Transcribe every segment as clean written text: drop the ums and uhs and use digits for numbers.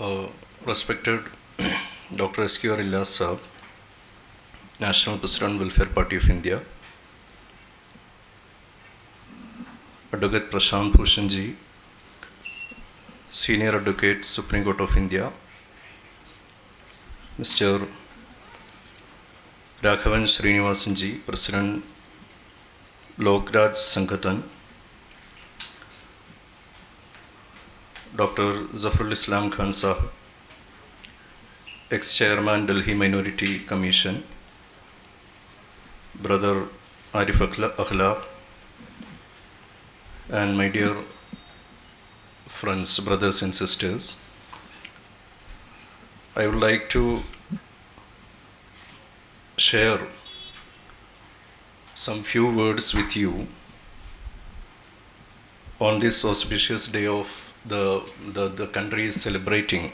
Uh, Respected Dr. S.Q.R. Ilyas Saab, National President, Welfare Party of India, Advocate Prashant Bhushan Ji, Senior Advocate, Supreme Court of India, Mr. Raghavan Srinivasan Ji, President, Lokraj Sangathan, Dr. Zafrul Islam Khan Sahab, Ex-Chairman, Delhi Minority Commission, Brother Arif Akhlaq, and my dear friends, brothers and sisters, I would like to share some few words with you on this auspicious day of the country is celebrating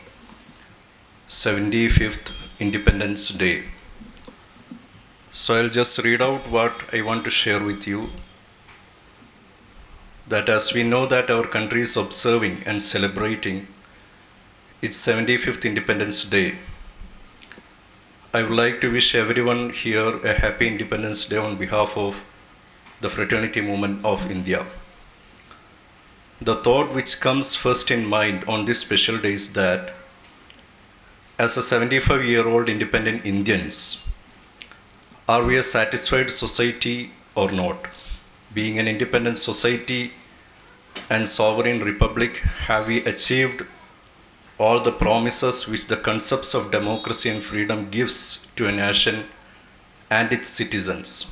75th Independence Day. So I'll just read out what I want to share with you. That as we know that our country is observing and celebrating its 75th Independence Day, I would like to wish everyone here a happy Independence Day on behalf of the Fraternity Movement of India. The thought which comes first in mind on this special day is that as a 75-year-old independent Indians, are we a satisfied society or not? Being an independent society and sovereign republic, have we achieved all the promises which the concepts of democracy and freedom gives to a nation and its citizens?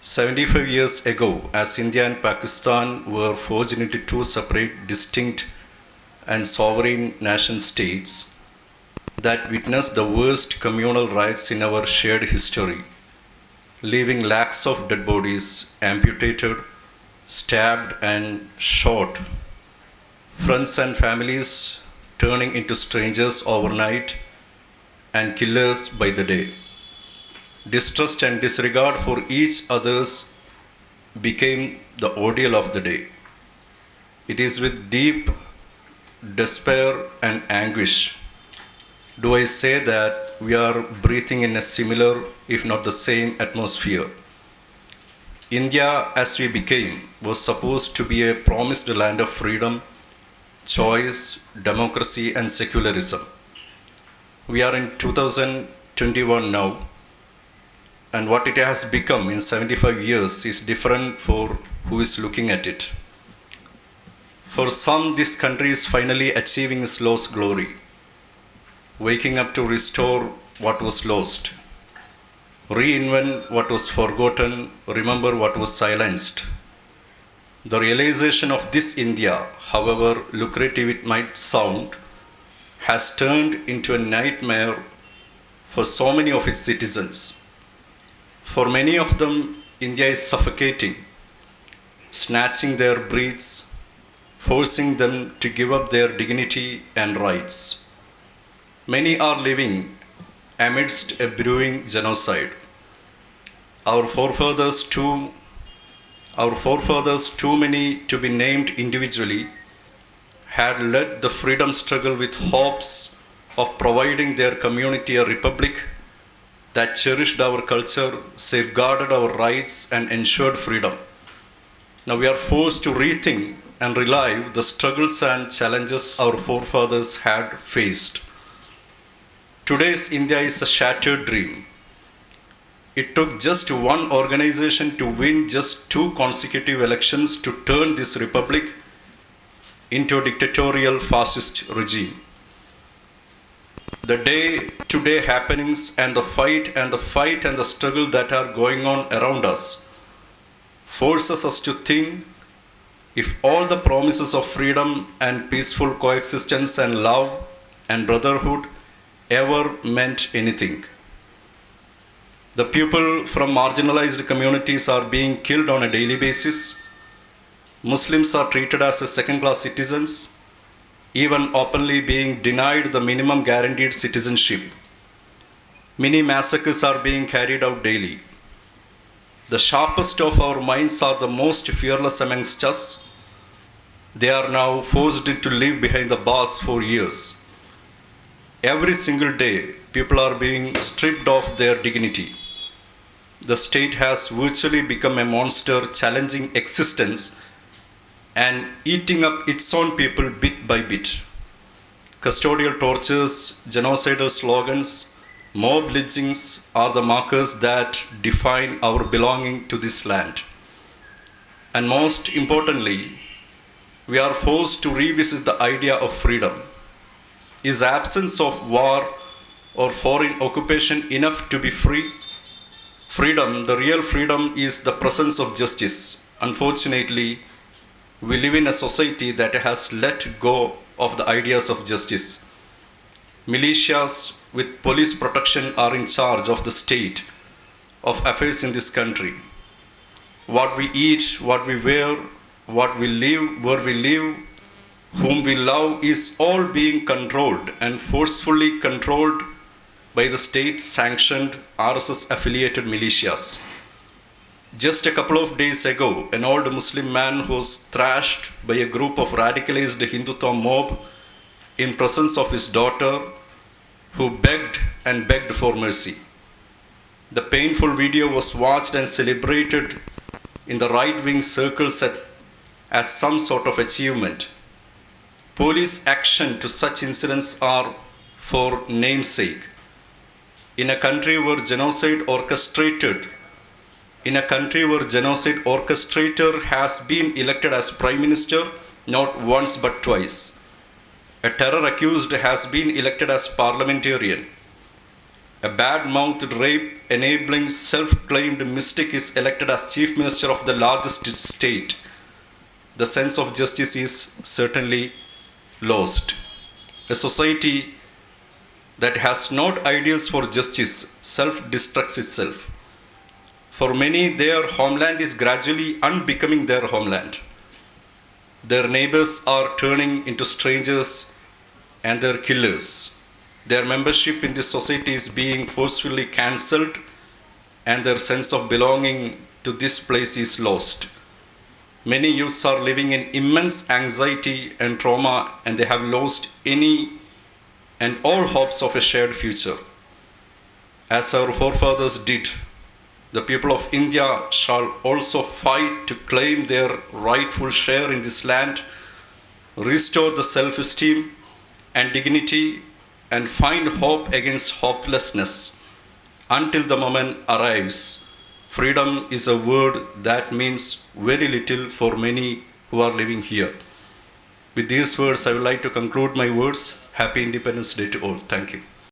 75 years ago, as India and Pakistan were forged into two separate, distinct and sovereign nation states that witnessed the worst communal riots in our shared history, leaving lakhs of dead bodies, amputated, stabbed and shot, friends and families turning into strangers overnight and killers by the day. Distrust and disregard for each other's became the ordeal of the day. It is with deep despair and anguish do I say that we are breathing in a similar, if not the same, atmosphere. India, as we became, was supposed to be a promised land of freedom, choice, democracy, and secularism. We are in 2021 now, and what it has become in 75 years is different for who is looking at it. For some, this country is finally achieving its lost glory, waking up to restore what was lost, reinvent what was forgotten, remember what was silenced. The realization of this India, however lucrative it might sound, has turned into a nightmare for so many of its citizens. For many of them, India is suffocating, snatching their breaths, forcing them to give up their dignity and rights. Many are living amidst a brewing genocide. Our forefathers, too many to be named individually, had led the freedom struggle with hopes of providing their community a republic that cherished our culture, safeguarded our rights, and ensured freedom. Now we are forced to rethink and relive the struggles and challenges our forefathers had faced. Today's India is a shattered dream. It took just one organization to win just 2 consecutive elections to turn this republic into a dictatorial fascist regime. The day-to-day happenings and the fight and the struggle that are going on around us forces us to think if all the promises of freedom and peaceful coexistence and love and brotherhood ever meant anything. The people from marginalized communities are being killed on a daily basis. Muslims are treated as second-class citizens, even openly being denied the minimum guaranteed citizenship. Many massacres are being carried out daily. The sharpest of our minds are the most fearless amongst us, They are now forced to live behind the bars for years. Every single day, people are being stripped of their dignity. The state has virtually become a monster challenging existence and eating up its own people bit by bit. Custodial tortures, genocidal slogans, mob lynchings are the markers that define our belonging to this land. And most importantly, we are forced to revisit the idea of freedom. Is absence of war or foreign occupation enough to be free? Freedom, the real freedom, is the presence of justice. Unfortunately, we live in a society that has let go of the ideas of justice. Militias with police protection are in charge of the state of affairs in this country. What we eat, what we wear, what we live, where we live, whom we love is all being controlled and forcefully controlled by the state-sanctioned RSS-affiliated militias. Just a couple of days ago, an old Muslim man was thrashed by a group of radicalized Hindutva mob in presence of his daughter, who begged and begged for mercy. The painful video was watched and celebrated in the right-wing circles as some sort of achievement. Police action to such incidents are for namesake. In a country where genocide orchestrator has been elected as prime minister not once but twice. A terror accused has been elected as parliamentarian. A bad-mouthed rape enabling self-claimed mystic is elected as chief minister of the largest state. The sense of justice is certainly lost. A society that has not ideals for justice self-destructs itself. For many, their homeland is gradually unbecoming their homeland. Their neighbors are turning into strangers and their killers. Their membership in this society is being forcefully cancelled, and their sense of belonging to this place is lost. Many youths are living in immense anxiety and trauma, and they have lost any and all hopes of a shared future. As our forefathers did, the people of India shall also fight to claim their rightful share in this land, restore the self-esteem and dignity, and find hope against hopelessness. Until the moment arrives, freedom is a word that means very little for many who are living here. With these words, I would like to conclude my words. Happy Independence Day to all. Thank you.